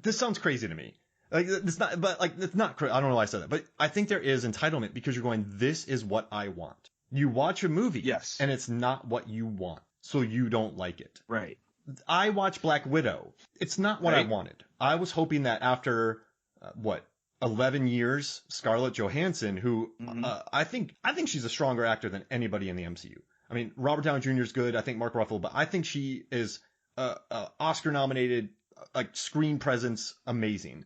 this sounds crazy to me. Like, it's not, but like, it's not, I don't know why I said that, but I think there is entitlement because you're going, this is what I want. You watch a movie. Yes. And it's not what you want. So you don't like it. Right. I watched Black Widow. It's not what I wanted. I was hoping that after, 11 years, Scarlett Johansson, who, I think she's a stronger actor than anybody in the MCU. I mean, Robert Downey Jr. is good. I think Mark Ruffalo, but I think she is, Oscar nominated, like screen presence, amazing.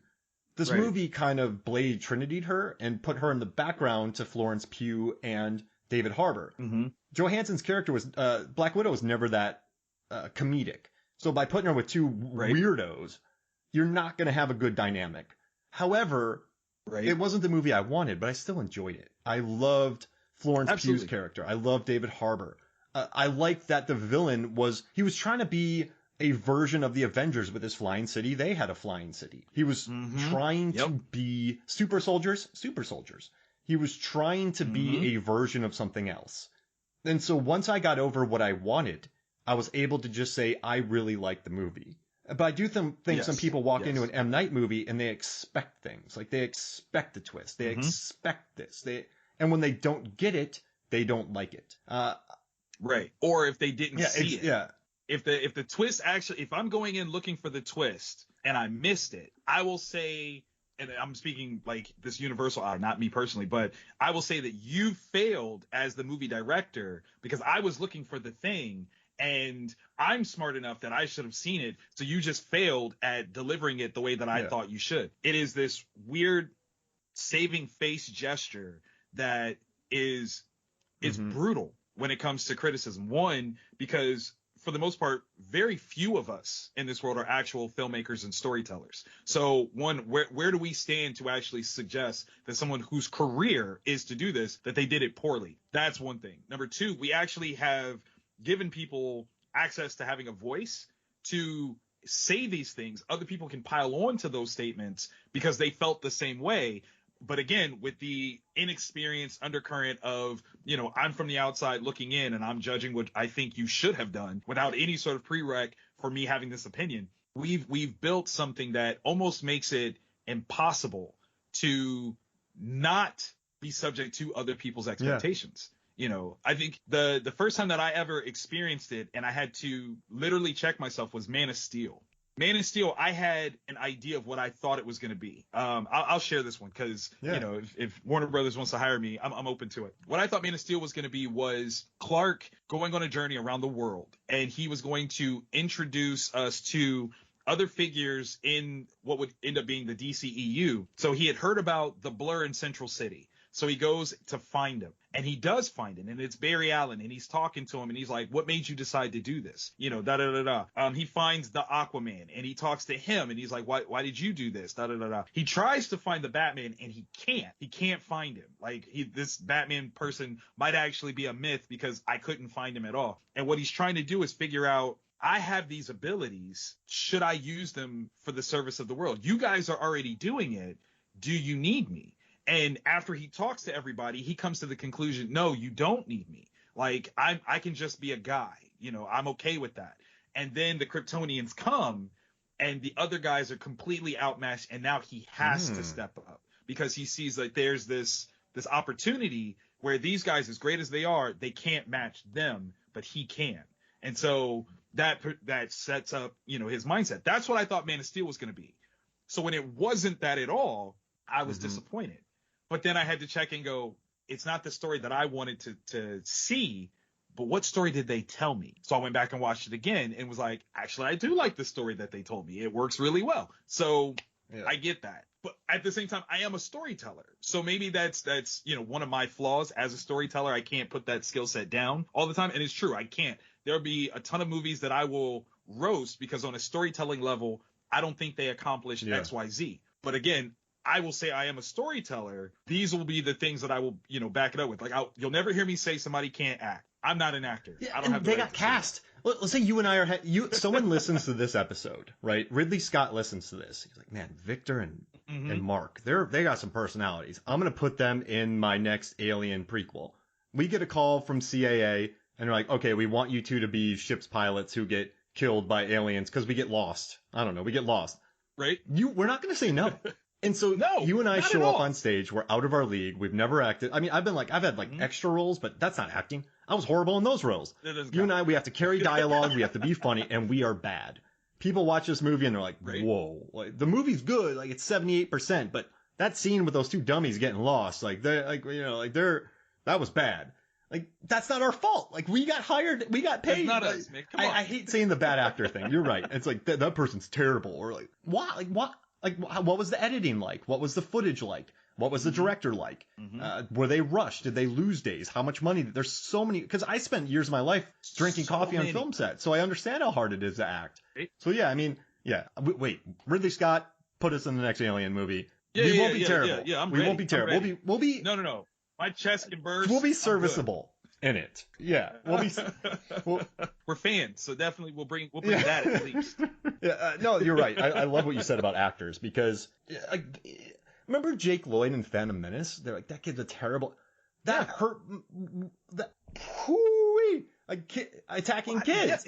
This movie kind of Blade Trinity'd her and put her in the background to Florence Pugh and David Harbour. Johansson's character was, Black Widow was never that, comedic. So by putting her with two weirdos, you're not going to have a good dynamic. However, it wasn't the movie I wanted, but I still enjoyed it. I loved Florence Pugh's character. I loved David Harbour. I liked that the villain he was trying to be a version of the Avengers with his flying city. They had a flying city. He was trying to be super soldiers. He was trying to be a version of something else. And so once I got over what I wanted, I was able to just say, I really like the movie. But I do think some people walk into an M. Night movie and they expect things. Like, they expect a twist. They expect this. And when they don't get it, they don't like it. Right. Or if they didn't see it. Yeah. If the twist actually, if I'm going in looking for the twist and I missed it, I will say, and I'm speaking like this universal, not me personally, but I will say that you failed as the movie director because I was looking for the thing and I'm smart enough that I should have seen it. So you just failed at delivering it the way that I thought you should. It is this weird saving face gesture that is brutal when it comes to criticism. One, because for the most part, very few of us in this world are actual filmmakers and storytellers. So one, where do we stand to actually suggest that someone whose career is to do this, that they did it poorly? That's one thing. Number two, we actually have given people access to having a voice to say these things. Other people can pile on to those statements because they felt the same way. But again, with the inexperienced undercurrent of, I'm from the outside looking in and I'm judging what I think you should have done without any sort of prereq for me having this opinion. We've built something that almost makes it impossible to not be subject to other people's expectations. I think the first time that I ever experienced it and I had to literally check myself was Man of Steel. Man of Steel, I had an idea of what I thought it was going to be. I'll share this one because, if Warner Brothers wants to hire me, I'm open to it. What I thought Man of Steel was going to be was Clark going on a journey around the world, and he was going to introduce us to other figures in what would end up being the DCEU. So he had heard about the Blur in Central City. So he goes to find him, and he does find him, and it's Barry Allen, and he's talking to him, and he's like, what made you decide to do this? He finds the Aquaman, and he talks to him, and he's like, why did you do this? He tries to find the Batman, and he can't find him. Like, this Batman person might actually be a myth because I couldn't find him at all. And what he's trying to do is figure out, I have these abilities. Should I use them for the service of the world? You guys are already doing it. Do you need me? And after he talks to everybody, he comes to the conclusion, no, you don't need me. Like, I can just be a guy. I'm okay with that. And then the Kryptonians come and the other guys are completely outmatched. And now he has to step up because he sees like there's this opportunity where these guys, as great as they are, they can't match them, but he can. And so that sets up, his mindset. That's what I thought Man of Steel was going to be. So when it wasn't that at all, I was disappointed. But then I had to check and go, it's not the story that I wanted to see, but what story did they tell me? So I went back and watched it again and was like, actually, I do like the story that they told me. It works really well. So I get that. But at the same time, I am a storyteller. So maybe that's one of my flaws as a storyteller. I can't put that skill set down all the time. And it's true. I can't. There'll be a ton of movies that I will roast because on a storytelling level, I don't think they accomplished X, Y, Z. But again, I will say I am a storyteller. These will be the things that I will, back it up with. Like, you'll never hear me say somebody can't act. I'm not an actor. Yeah, I don't have the they right got cast. Let's say you and I are someone listens to this episode, right? Ridley Scott listens to this. He's like, man, Victor and Mark, they got some personalities. I'm gonna put them in my next Alien prequel. We get a call from CAA and they're like, okay, we want you two to be ship's pilots who get killed by aliens because we get lost. I don't know, we get lost. Right? We're not going to say no. And so you and I show up on stage. We're out of our league. We've never acted. I mean, I've had like extra roles, but that's not acting. I was horrible in those roles. You and I, we have to carry dialogue. We have to be funny, and we are bad. People watch this movie and they're like, whoa, like the movie's good. Like it's 78%, but that scene with those two dummies getting lost, like that was bad. Like, that's not our fault. Like, we got hired, we got paid. That's not us, man. Come on. I hate saying the bad actor thing. You're right. It's like, that person's terrible. Or like, what? Like, what? Like, what was the editing like? What was the footage like? What was the director like? Were they rushed? Did they lose days? How much money? There's so many, because I spent years of my life drinking coffee on film sets, so I understand how hard it is to act. So yeah, I mean, yeah. Wait, Ridley Scott, put us in the next Alien movie. We won't be terrible. We won't be terrible. We'll be. No. My chest can burst. We'll be serviceable in it. Yeah, we'll be. We're fans, so definitely we'll bring that at least. No, you're right. I love what you said about actors because, remember Jake Lloyd in Phantom Menace? They're like, that kid's a terrible. That hurt. That attacking kids.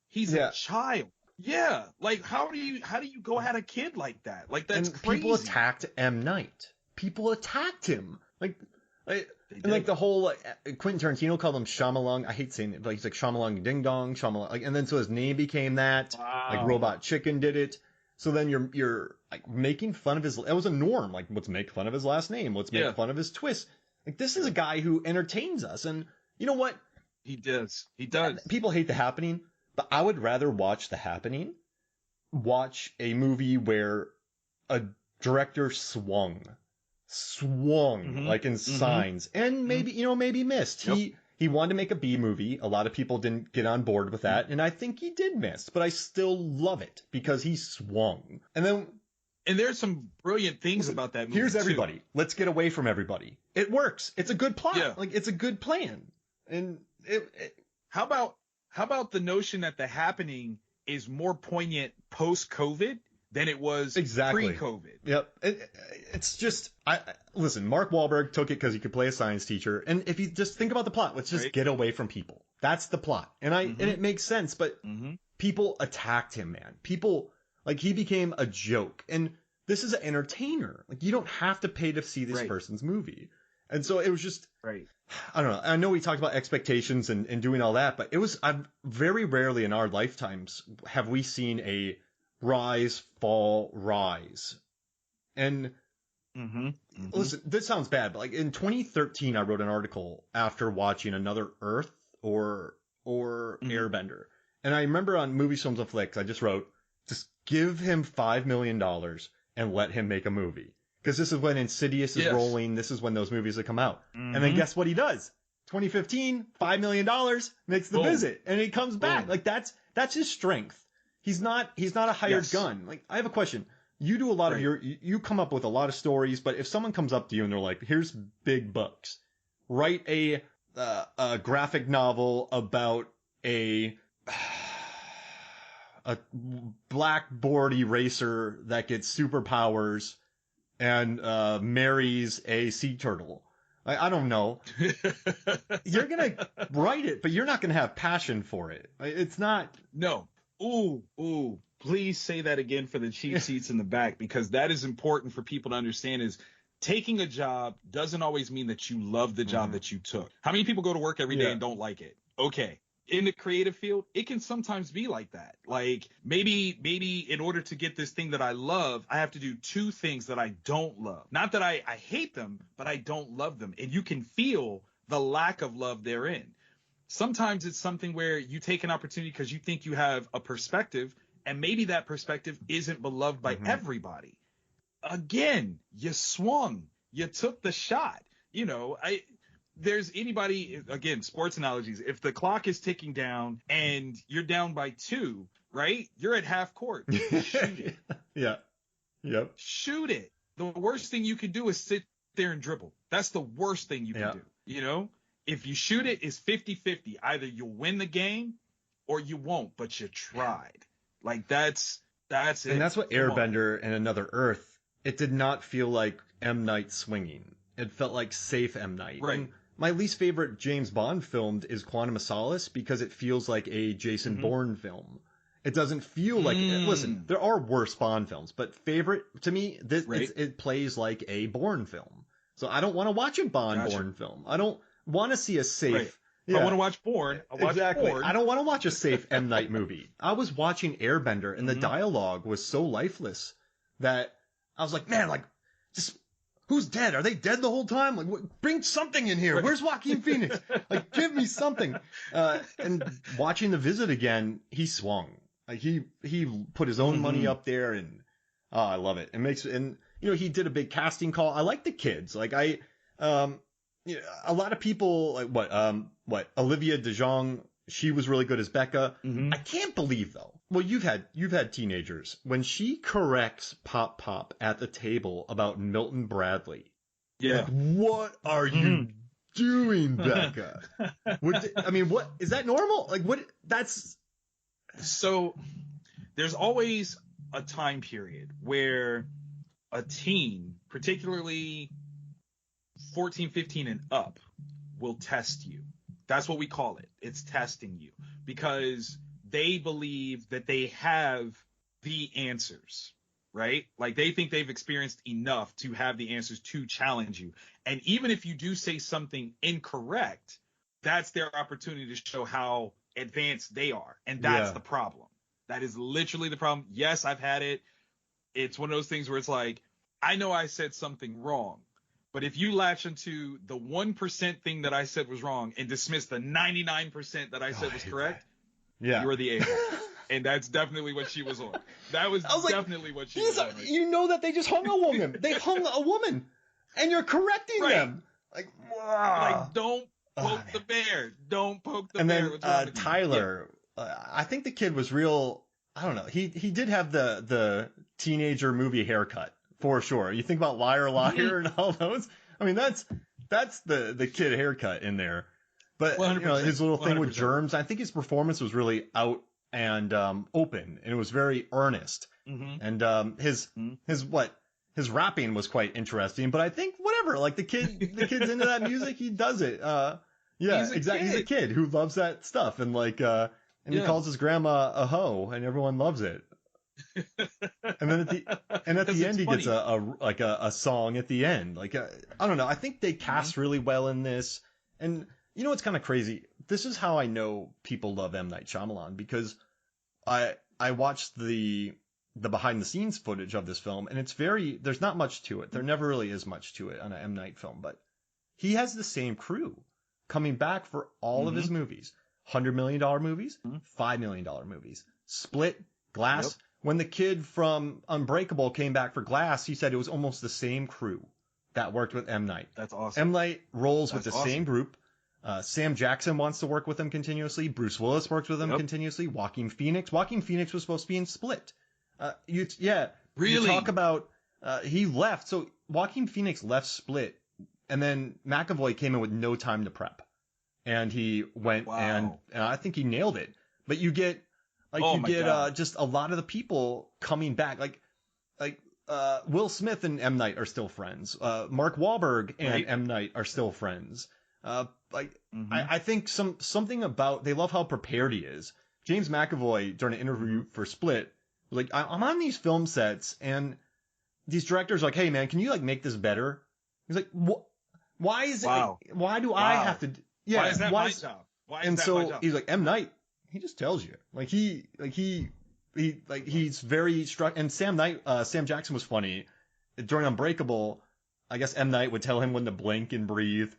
He's a child. Yeah, like how do you go at a kid like that? Like that's crazy. People attacked M. Night. People attacked him. Like the whole Quentin Tarantino called him Shyamalan. I hate saying it, but he's like Shyamalan Ding Dong, Shyamalan. Like, and then so his name became that. Wow. Like Robot Chicken did it. So then you're like making fun of his. It was a norm. Like, let's make fun of his last name. Let's make fun of his twist. Like, this is a guy who entertains us, and you know what? He does. People hate The Happening, but I would rather watch The Happening, watch a movie where a director swung like in Signs, and maybe missed. Yep. He wanted to make a B movie. A lot of people didn't get on board with that, and I think he did miss, but I still love it because he swung. And there's some brilliant things about that movie. Here's everybody. Too. Let's get away from everybody. It works. It's a good plot. Yeah. Like, it's a good plan. And how about the notion that The Happening is more poignant post-COVID than it was pre-COVID. Yep. It's just, listen, Mark Wahlberg took it because he could play a science teacher. And if you just think about the plot, let's just get away from people. That's the plot. And it makes sense, but people attacked him, man. People, like, he became a joke. And this is an entertainer. Like, you don't have to pay to see this person's movie. And so it was just, I don't know. I know we talked about expectations and doing all that, but very rarely in our lifetimes have we seen a rise, fall, rise. And listen, this sounds bad, but like in 2013, I wrote an article after watching Another Earth or Airbender. And I remember on Movies, Films, and Flicks, I just wrote, just give him $5 million and let him make a movie. Because this is when Insidious is rolling. This is when those movies have come out. And then guess what he does? 2015, $5 million, makes The Visit. And he comes back. Like, that's his strength. He's not a hired gun. Like, I have a question. You do a lot of you come up with a lot of stories, but if someone comes up to you and they're like, here's big bucks, write a graphic novel about a blackboard eraser that gets superpowers and marries a sea turtle. I don't know. You're going to write it, but you're not going to have passion for it. It's not. No. Ooh. Please say that again for the cheap seats in the back, because that is important for people to understand is taking a job doesn't always mean that you love the job that you took. How many people go to work every day and don't like it? Okay. In the creative field, it can sometimes be like that. Like maybe in order to get this thing that I love, I have to do two things that I don't love. Not that I hate them, but I don't love them. And you can feel the lack of love therein. Sometimes it's something where you take an opportunity because you think you have a perspective, and maybe that perspective isn't beloved by everybody. Again, you swung. You took the shot. You know, there's anybody, again, sports analogies. If the clock is ticking down and you're down by 2, right? You're at half court. Shoot it. Yeah. Yep. Shoot it. The worst thing you can do is sit there and dribble. That's the worst thing you can do. You know, if you shoot it, it's 50-50. Either you'll win the game or you won't, but you tried. Like that's it. And that's what Airbender and Another Earth, it did not feel like M. Night swinging. It felt like safe M. Night. Right. And my least favorite James Bond film is Quantum of Solace because it feels like a Jason Bourne film. It doesn't feel like listen, there are worse Bond films, but favorite to me, it plays like a Bourne film. So I don't want to watch a Bond Bourne film. I don't want to see a safe. Right. Yeah. I want to watch Bourne. Exactly. Bourne. I don't want to watch a safe M. Night movie. I was watching Airbender, and the dialogue was so lifeless that I was like, man, like, just who's dead? Are they dead the whole time? Like, bring something in here. Where's Joaquin Phoenix? Like, give me something. And watching The Visit again, he swung. Like he put his own money up there, and I love it. It makes, and you know, he did a big casting call. I like the kids. Like you know, a lot of people like Olivia DeJonge, she was really good as Becca. I can't believe though. Well, you've had teenagers when she corrects Pop Pop at the table about Milton Bradley. Yeah. Like, what are you doing, Becca? I mean, what is that normal? Like, what? That's so. There's always a time period where a teen, particularly 14, 15 and up, will test you. That's what we call it. It's testing you because they believe that they have the answers, right? Like they think they've experienced enough to have the answers to challenge you. And even if you do say something incorrect, that's their opportunity to show how advanced they are. And that's the problem. That is literally the problem. Yes, I've had it. It's one of those things where it's like, I know I said something wrong, but if you latch into the 1% thing that I said was wrong and dismiss the 99% that I said was correct, you're the a-hole. And that's definitely what she was on. That was definitely what she was on. Right? You know that they just hung a woman. They hung a woman, and you're correcting them. Like, don't poke the bear. Don't poke the bear. And then Tyler, I think the kid was real. I don't know. He did have the teenager movie haircut for sure. You think about Liar Liar and all those. I mean, that's the kid haircut in there. But you know, his little thing 100%. With germs. I think his performance was really out and open, and it was very earnest. And his rapping was quite interesting. But I think whatever, like the kid's into that music, he does it. Yeah, exactly. He's a kid who loves that stuff, and like he calls his grandma a hoe, and everyone loves it. And then at the end, he gets a song at the end. Like I don't know. I think they cast really well in this, and you know what's kind of crazy? This is how I know people love M. Night Shyamalan, because I watched the behind the scenes footage of this film, and there's not much to it. There never really is much to it on an M. Night film, but he has the same crew coming back for all of his movies. $100 million movies, $5 million movies, Split, Glass. Yep. When the kid from Unbreakable came back for Glass, he said it was almost the same crew that worked with M. Night. That's awesome. M. Night rolls with the same group. Sam Jackson wants to work with him continuously. Bruce Willis works with him continuously. Joaquin Phoenix was supposed to be in Split. Really? You talk about he left. So Joaquin Phoenix left Split, and then McAvoy came in with no time to prep. And he went and I think he nailed it. But you get just a lot of the people coming back. Like Will Smith and M. Night are still friends. Mark Wahlberg and M. Night are still friends. I think something about, they love how prepared he is. James McAvoy, during an interview for Split, was like, I'm on these film sets and these directors are like, hey man, can you like make this better? He's like, why is it? Why do I have to? Yeah, why is that my job? So he's like, M. Night, he just tells you. He's very struck. And Sam Jackson was funny. During Unbreakable, I guess M. Night would tell him when to blink and breathe.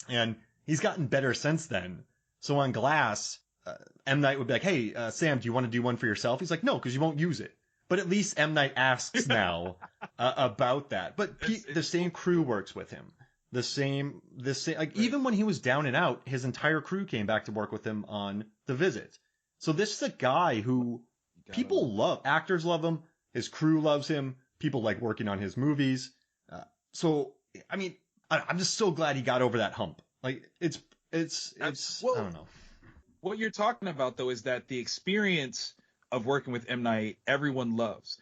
And he's gotten better since then. So on Glass, M. Night would be like, hey, Sam, do you want to do one for yourself? He's like, no, because you won't use it. But at least M. Night asks now about that. But the same crew works with him. The same, even when he was down and out, his entire crew came back to work with him on The Visit. So this is a guy who people love. Actors love him. His crew loves him. People like working on his movies. So, I mean, I'm just so glad he got over that hump. Like, it's I don't know. What you're talking about, though, is that the experience of working with M. Night, everyone loves.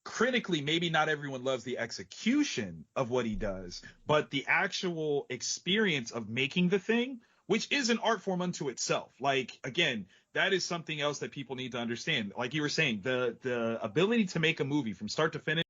Critically, maybe not everyone loves the execution of what he does, but the actual experience of making the thing which is an art form unto itself. Like, again, that is something else that people need to understand. Like you were saying, the ability to make a movie from start to finish